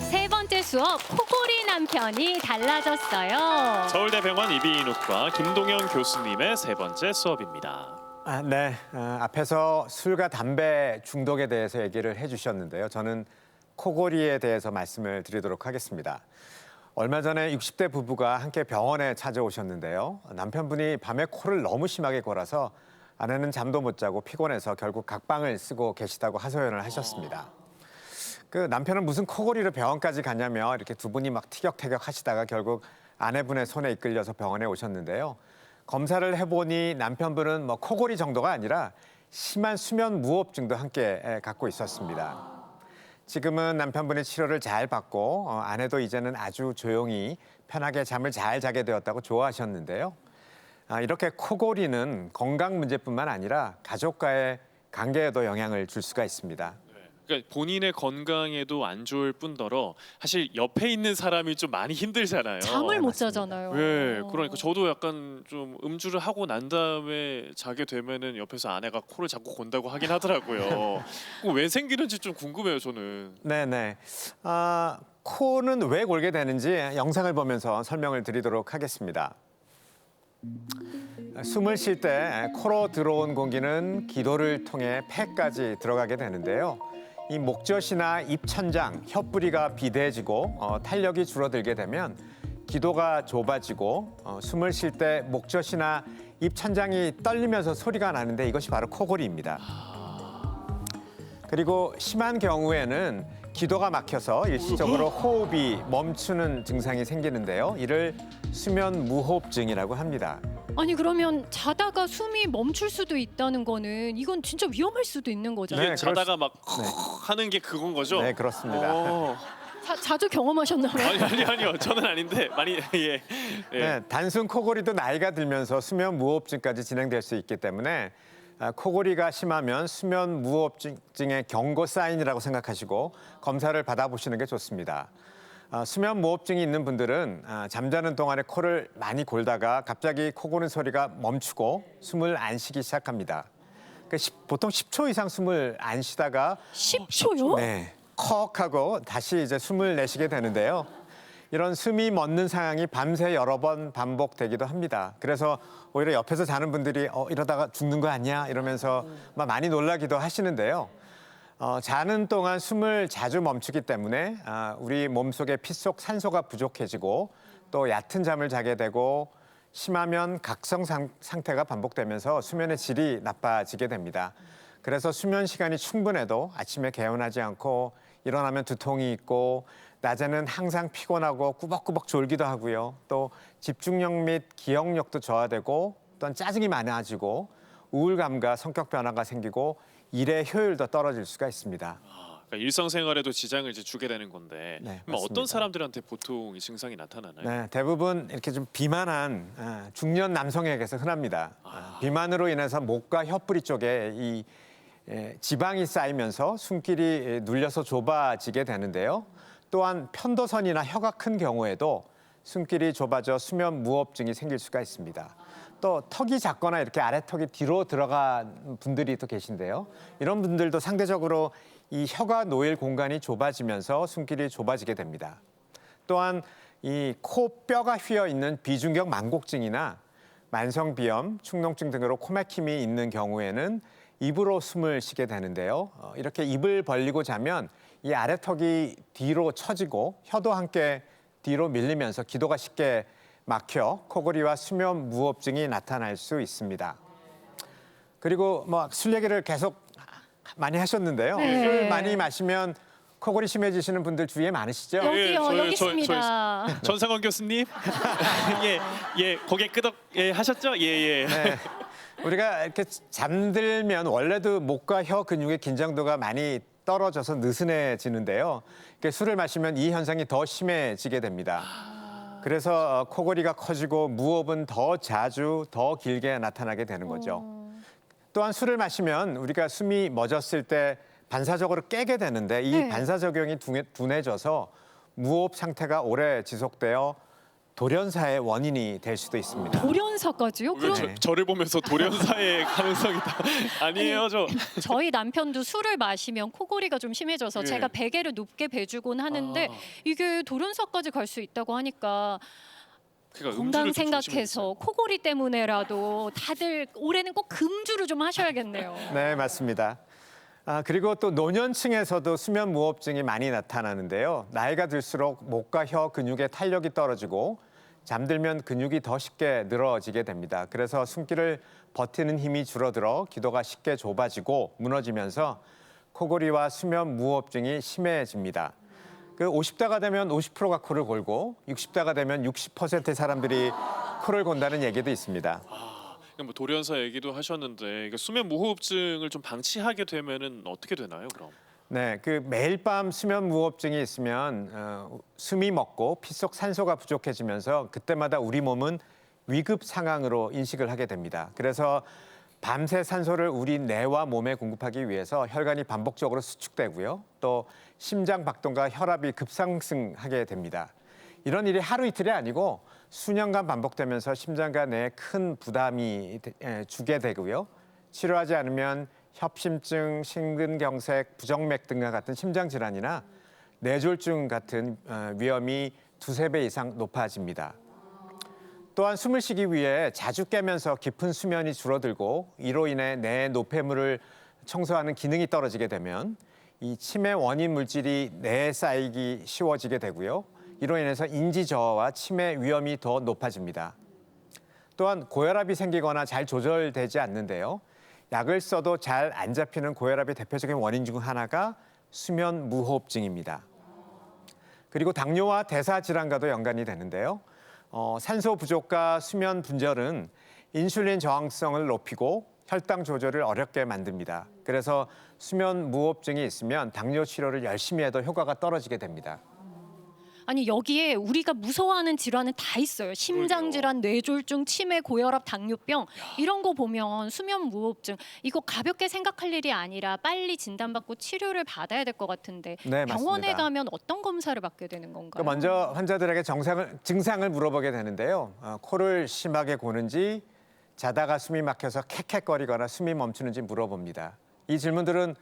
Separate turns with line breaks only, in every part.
세 번째 수업 코골이 남편이 달라졌어요.
서울대병원 이비인후과 김동현 교수님의 세 번째 수업입니다.
네, 앞에서 술과 담배 중독에 대해서 얘기를 해주셨는데요. 저는 코골이에 대해서 말씀을 드리도록 하겠습니다. 얼마 전에 60대 부부가 함께 병원에 찾아오셨는데요. 남편분이 밤에 코를 너무 심하게 골아서 아내는 잠도 못 자고 피곤해서 결국 각방을 쓰고 계시다고 하소연을 하셨습니다. 그 남편은 무슨 코골이로 병원까지 갔냐며 이렇게 두 분이 막 티격태격 하시다가 결국 아내분의 손에 이끌려서 병원에 오셨는데요. 검사를 해보니 남편분은 뭐 코골이 정도가 아니라 심한 수면 무호흡증도 함께 갖고 있었습니다. 지금은 남편분의 치료를 잘 받고 아내도 이제는 아주 조용히 편하게 잠을 잘 자게 되었다고 좋아하셨는데요. 이렇게 코골이는 건강 문제뿐만 아니라 가족과의 관계에도 영향을 줄 수가 있습니다.
그러니까 본인의 건강에도 안 좋을 뿐더러 사실 옆에 있는 사람이 좀 많이 힘들잖아요.
잠을 못
맞습니다.
자잖아요.
네, 그러니까 저도 약간 좀 음주를 하고 난 다음에 자게 되면은 옆에서 아내가 코를 자꾸 곤다고 하긴 하더라고요. 그거 왜 생기는지 좀 궁금해요, 저는.
네네. 코는 왜 골게 되는지 영상을 보면서 설명을 드리도록 하겠습니다. 숨을 쉴 때 코로 들어온 공기는 기도를 통해 폐까지 들어가게 되는데요. 이 목젖이나 입천장, 혀뿌리가 비대해지고 탄력이 줄어들게 되면 기도가 좁아지고 숨을 쉴 때 목젖이나 입천장이 떨리면서 소리가 나는데 이것이 바로 코골이입니다. 그리고 심한 경우에는 기도가 막혀서 일시적으로 호흡이 멈추는 증상이 생기는데요. 이를 수면 무호흡증이라고 합니다.
아니 그러면 자다가 숨이 멈출 수도 있다는 거는 이건 진짜 위험할 수도 있는 거잖아요.
이게
네,
자다가 막 하는 게 그건 거죠?
네, 그렇습니다.
자주 경험하셨나봐요.
아니요, 저는 아닌데 많이 예.
네, 단순 코골이도 나이가 들면서 수면 무호흡증까지 진행될 수 있기 때문에 코골이가 심하면 수면 무호흡증의 경고 사인이라고 생각하시고 검사를 받아보시는 게 좋습니다. 수면 무호흡증이 있는 분들은 잠자는 동안에 코를 많이 골다가 갑자기 코 고는 소리가 멈추고 숨을 안 쉬기 시작합니다. 보통 10초 이상 숨을 안 쉬다가
10초요?
네, 컥 하고 다시 이제 숨을 내쉬게 되는데요. 이런 숨이 멎는 상황이 밤새 여러 번 반복되기도 합니다. 그래서 오히려 옆에서 자는 분들이 이러다가 죽는 거 아니야? 이러면서 많이 놀라기도 하시는데요. 자는 동안 숨을 자주 멈추기 때문에 우리 몸속의 피 속 산소가 부족해지고 또 얕은 잠을 자게 되고 심하면 각성 상태가 반복되면서 수면의 질이 나빠지게 됩니다. 그래서 수면 시간이 충분해도 아침에 개운하지 않고 일어나면 두통이 있고 낮에는 항상 피곤하고 꾸벅꾸벅 졸기도 하고요. 또 집중력 및 기억력도 저하되고 또한 짜증이 많아지고 우울감과 성격 변화가 생기고 일의 효율도 떨어질 수가 있습니다.
그러니까 일상생활에도 지장을 이제 주게 되는 건데
네,
그럼 어떤
맞습니다.
사람들한테 보통 이 증상이 나타나나요?
네, 대부분 이렇게 좀 비만한 중년 남성에게서 흔합니다. 비만으로 인해서 목과 혀뿌리 쪽에 이 지방이 쌓이면서 숨길이 눌려서 좁아지게 되는데요. 또한 편도선이나 혀가 큰 경우에도 숨길이 좁아져 수면 무호흡증이 생길 수가 있습니다. 또 턱이 작거나 이렇게 아래턱이 뒤로 들어간 분들이 또 계신데요. 이런 분들도 상대적으로 이 혀가 놓일 공간이 좁아지면서 숨길이 좁아지게 됩니다. 또한 이 코뼈가 휘어 있는 비중격 만곡증이나 만성비염, 축농증 등으로 코막힘이 있는 경우에는 입으로 숨을 쉬게 되는데요. 이렇게 입을 벌리고 자면 이 아래턱이 뒤로 처지고 혀도 함께 뒤로 밀리면서 기도가 쉽게 막혀 코골이와 수면 무호흡증이 나타날 수 있습니다. 그리고 술 얘기를 계속 많이 하셨는데요.
네.
술 많이 마시면 코골이 심해지시는 분들 주위에 많으시죠?
여기 있습니다.
전상원 교수님, 예, 고개 끄덕 하셨죠? 예.
네. 우리가 이렇게 잠들면 원래도 목과 혀 근육의 긴장도가 많이 떨어져서 느슨해지는데요. 술을 마시면 이 현상이 더 심해지게 됩니다. 그래서 코골이가 커지고 무호흡은 더 자주, 더 길게 나타나게 되는 거죠. 또한 술을 마시면 우리가 숨이 멎었을 때 반사적으로 깨게 되는데 이
네.
반사작용이 둔해져서 무호흡 상태가 오래 지속되어 돌연사의 원인이 될 수도 있습니다.
돌연사까지요?
왜
그럼
저를 보면서 돌연사의 가능성이 다 아니에요 저.
저희 남편도 술을 마시면 코골이가 좀 심해져서
예.
제가 베개를 높게 베주곤 하는데
아.
이게 돌연사까지 갈 수 있다고 하니까
그러니까
건강
음주를 좀
생각해서
조심해야겠어요.
코골이 때문에라도 다들 올해는 꼭 금주를 좀 하셔야겠네요.
네, 맞습니다. 그리고 또 노년층에서도 수면 무호흡증이 많이 나타나는데요. 나이가 들수록 목과 혀 근육의 탄력이 떨어지고 잠들면 근육이 더 쉽게 늘어지게 됩니다. 그래서 숨기를 버티는 힘이 줄어들어 기도가 쉽게 좁아지고 무너지면서 코골이와 수면 무호흡증이 심해집니다. 그 50대가 되면 50%가 코를 골고 60대가 되면 60%의 사람들이 코를 곤다는 얘기도 있습니다.
뭐 돌연사 얘기도 하셨는데 이게 수면 무호흡증을 좀 방치하게 되면은 어떻게 되나요, 그럼?
네, 그 매일 밤 수면 무호흡증이 있으면 숨이 멎고 피 속 산소가 부족해지면서 그때마다 우리 몸은 위급 상황으로 인식을 하게 됩니다. 그래서 밤새 산소를 우리 뇌와 몸에 공급하기 위해서 혈관이 반복적으로 수축되고요. 또 심장 박동과 혈압이 급상승하게 됩니다. 이런 일이 하루 이틀이 아니고 수년간 반복되면서 심장과 뇌에 큰 부담이 주게 되고요. 치료하지 않으면 협심증, 심근경색, 부정맥 등과 같은 심장 질환이나 뇌졸중 같은 위험이 두세 배 이상 높아집니다. 또한 숨을 쉬기 위해 자주 깨면서 깊은 수면이 줄어들고 이로 인해 뇌 노폐물을 청소하는 기능이 떨어지게 되면 이 치매 원인 물질이 뇌에 쌓이기 쉬워지게 되고요. 이로 인해서 인지 저하와 치매 위험이 더 높아집니다. 또한 고혈압이 생기거나 잘 조절되지 않는데요. 약을 써도 잘 안 잡히는 고혈압의 대표적인 원인 중 하나가 수면 무호흡증입니다. 그리고 당뇨와 대사 질환과도 연관이 되는데요. 산소 부족과 수면 분절은 인슐린 저항성을 높이고 혈당 조절을 어렵게 만듭니다. 그래서 수면 무호흡증이 있으면 당뇨 치료를 열심히 해도 효과가 떨어지게 됩니다.
아니 여기에 우리가 무서워하는 질환은 다 있어요. 심장 질환, 뇌졸중, 치매, 고혈압, 당뇨병 이런 거 보면 수면 무호흡증 이거 가볍게 생각할 일이 아니라 빨리 진단받고 치료를 받아야 될 것 같은데
네,
병원에
맞습니다.
가면 어떤 검사를 받게 되는 건가요?
먼저 환자들에게 증상을 물어보게 되는데요. 코를 심하게 고는지 자다가 숨이 막혀서 캑캑거리거나 숨이 멈추는지 물어봅니다. 이 질문들은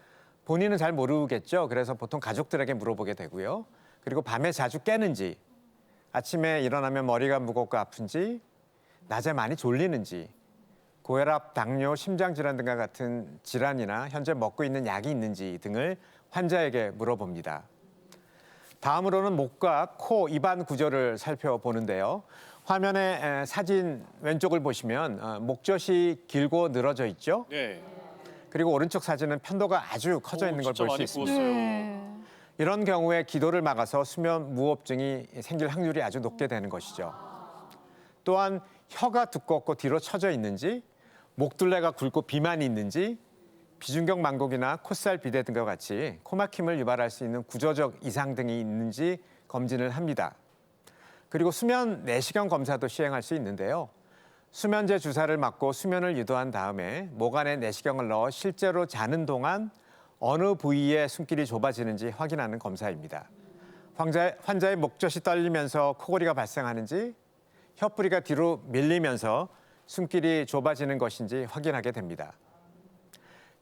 본인은 잘 모르겠죠. 그래서 보통 가족들에게 물어보게 되고요. 그리고 밤에 자주 깨는지, 아침에 일어나면 머리가 무겁고 아픈지, 낮에 많이 졸리는지, 고혈압, 당뇨, 심장질환 등과 같은 질환이나 현재 먹고 있는 약이 있는지 등을 환자에게 물어봅니다. 다음으로는 목과 코, 입안 구조를 살펴보는데요. 화면에 사진 왼쪽을 보시면 목젖이 길고 늘어져 있죠.
네.
그리고 오른쪽 사진은 편도가 아주 커져 있는 걸
진짜
볼 수
많이
있습니다.
부었어요.
네.
이런 경우에 기도를 막아서 수면 무호흡증이 생길 확률이 아주 높게 되는 것이죠. 또한 혀가 두껍고 뒤로 처져 있는지, 목둘레가 굵고 비만이 있는지, 비중격 만곡이나 콧살 비대 등과 같이 코막힘을 유발할 수 있는 구조적 이상 등이 있는지 검진을 합니다. 그리고 수면 내시경 검사도 시행할 수 있는데요. 수면제 주사를 맞고 수면을 유도한 다음에 목 안에 내시경을 넣어 실제로 자는 동안 어느 부위에 숨길이 좁아지는지 확인하는 검사입니다. 환자의 목젖이 떨리면서 코골이가 발생하는지, 혀뿌리가 뒤로 밀리면서 숨길이 좁아지는 것인지 확인하게 됩니다.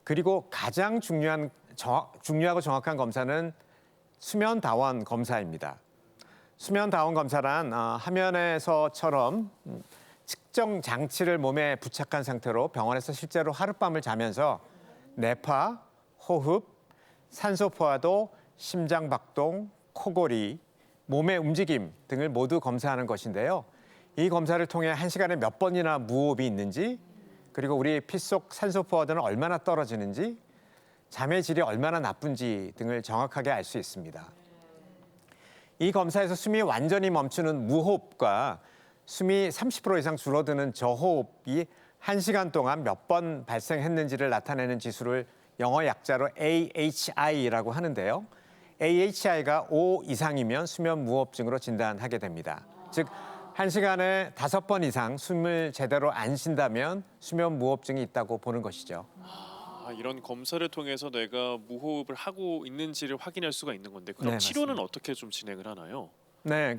그리고 가장 중요하고 정확한 검사는 수면다원 검사입니다. 수면다원 검사란 화면에서처럼 측정 장치를 몸에 부착한 상태로 병원에서 실제로 하룻밤을 자면서 뇌파, 호흡, 산소 포화도, 심장 박동, 코골이, 몸의 움직임 등을 모두 검사하는 것인데요. 이 검사를 통해 1시간에 몇 번이나 무호흡이 있는지, 그리고 우리 피 속 산소 포화도는 얼마나 떨어지는지, 잠의 질이 얼마나 나쁜지 등을 정확하게 알 수 있습니다. 이 검사에서 숨이 완전히 멈추는 무호흡과 숨이 30% 이상 줄어드는 저호흡이 1시간 동안 몇 번 발생했는지를 나타내는 지수를 영어 약자로 AHI라고 하는데요. AHI가 5 이상이면 수면 무호흡증으로 진단하게 됩니다. 즉 1시간에 5번 이상 숨을 제대로 안 쉰다면 수면 무호흡증이 있다고 보는 것이죠.
이런 검사를 통해서 내가 무호흡을 하고 있는지를 확인할 수가 있는 건데 그럼
네,
치료는
맞습니다.
어떻게 좀 진행을 하나요?
네,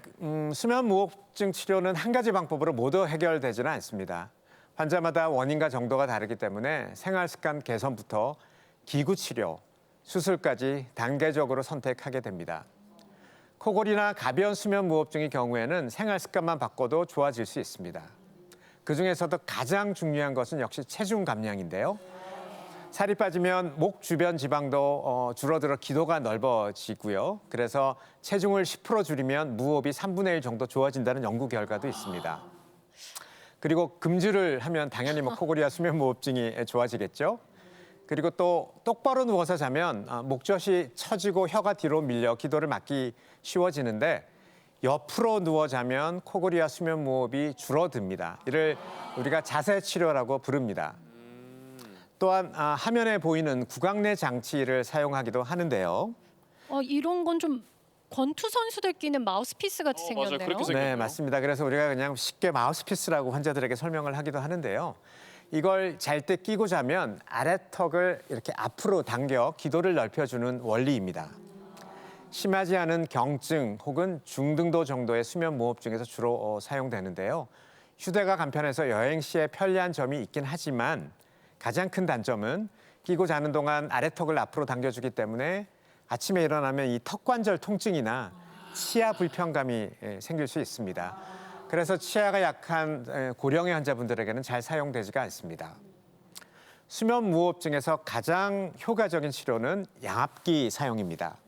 수면 무호흡증 치료는 한 가지 방법으로 모두 해결되지는 않습니다. 환자마다 원인과 정도가 다르기 때문에 생활 습관 개선부터 기구 치료, 수술까지 단계적으로 선택하게 됩니다. 코골이나 가벼운 수면 무호흡증의 경우에는 생활 습관만 바꿔도 좋아질 수 있습니다. 그중에서도 가장 중요한 것은 역시 체중 감량인데요. 살이 빠지면 목 주변 지방도 줄어들어 기도가 넓어지고요. 그래서 체중을 10% 줄이면 무호흡이 3분의 1 정도 좋아진다는 연구 결과도 있습니다. 그리고 금주를 하면 당연히 코골이와 수면 무호흡증이 좋아지겠죠. 그리고 또 똑바로 누워서 자면 목젖이 처지고 혀가 뒤로 밀려 기도를 막기 쉬워지는데 옆으로 누워 자면 코골이와 수면 무호흡이 줄어듭니다. 이를 우리가 자세 치료라고 부릅니다. 또한 화면에 보이는 구강내 장치를 사용하기도 하는데요.
이런 건 좀 권투 선수들 끼는 마우스피스 같이
맞아요.
생겼네요.
그렇게 생겼네요.
네, 맞습니다. 그래서 우리가 그냥 쉽게 마우스피스라고 환자들에게 설명을 하기도 하는데요. 이걸 잘 때 끼고 자면 아래턱을 이렇게 앞으로 당겨 기도를 넓혀주는 원리입니다. 심하지 않은 경증 혹은 중등도 정도의 수면 무호흡증에서 주로 사용되는데요. 휴대가 간편해서 여행 시에 편리한 점이 있긴 하지만 가장 큰 단점은 끼고 자는 동안 아래턱을 앞으로 당겨주기 때문에 아침에 일어나면 이 턱관절 통증이나 치아 불편감이 생길 수 있습니다. 그래서 치아가 약한 고령의 환자분들에게는 잘 사용되지가 않습니다. 수면 무호흡증에서 가장 효과적인 치료는 양압기 사용입니다.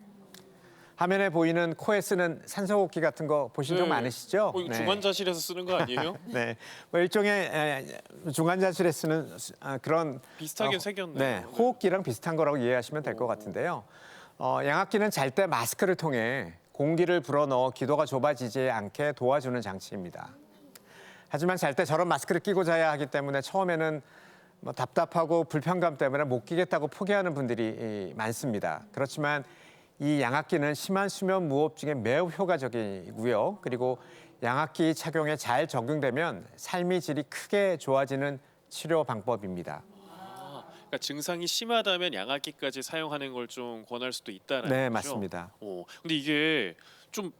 화면에 보이는 코에 쓰는 산소호흡기 같은 거 보신 적
네.
많으시죠?
이거 중환자실에서 쓰는 거 아니에요?
네, 뭐 일종의 중환자실에 쓰는 그런
비슷하게 생겼네요.
네, 호흡기랑 비슷한 거라고 이해하시면 될 것 같은데요. 양압기는 잘 때 마스크를 통해 공기를 불어넣어 기도가 좁아지지 않게 도와주는 장치입니다. 하지만 잘 때 저런 마스크를 끼고 자야 하기 때문에 처음에는 답답하고 불편감 때문에 못 끼겠다고 포기하는 분들이 많습니다. 그렇지만 이 양압기는 심한 수면 무호흡증에 매우 효과적이고요. 그리고 양압기 착용에 잘 적용되면 삶의 질이 크게 좋아지는 치료 방법입니다.
그러니까 증상이 심하다면 양압기까지 사용하는 걸 좀 권할 수도 있다는
네,
거죠.
맞습니다.
근데 이게 좀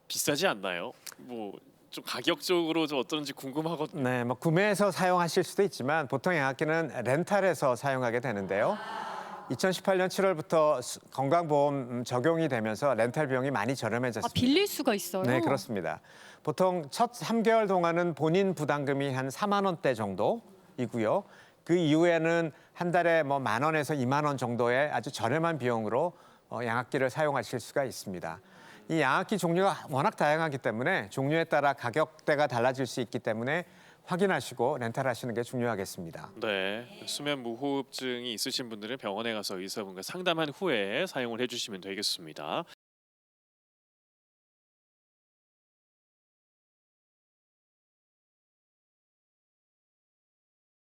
비싸지 않나요? 뭐 좀 가격적으로 좀 어떤지 궁금하거든요.
네, 구매해서 사용하실 수도 있지만 보통 양압기는 렌탈해서 사용하게 되는데요. 2018년 7월부터 건강보험 적용이 되면서 렌탈 비용이 많이 저렴해졌습니다.
빌릴 수가 있어요?
네, 그렇습니다. 보통 첫 3개월 동안은 본인 부담금이 한 4만 원대 정도이고요. 그 이후에는 한 달에 10,000원에서 2만 원 정도의 아주 저렴한 비용으로 양압기를 사용하실 수가 있습니다. 이 양압기 종류가 워낙 다양하기 때문에 종류에 따라 가격대가 달라질 수 있기 때문에 확인하시고 렌탈하시는 게 중요하겠습니다.
네, 수면 무호흡증이 있으신 분들은 병원에 가서 의사분과 상담한 후에 사용을 해주시면 되겠습니다.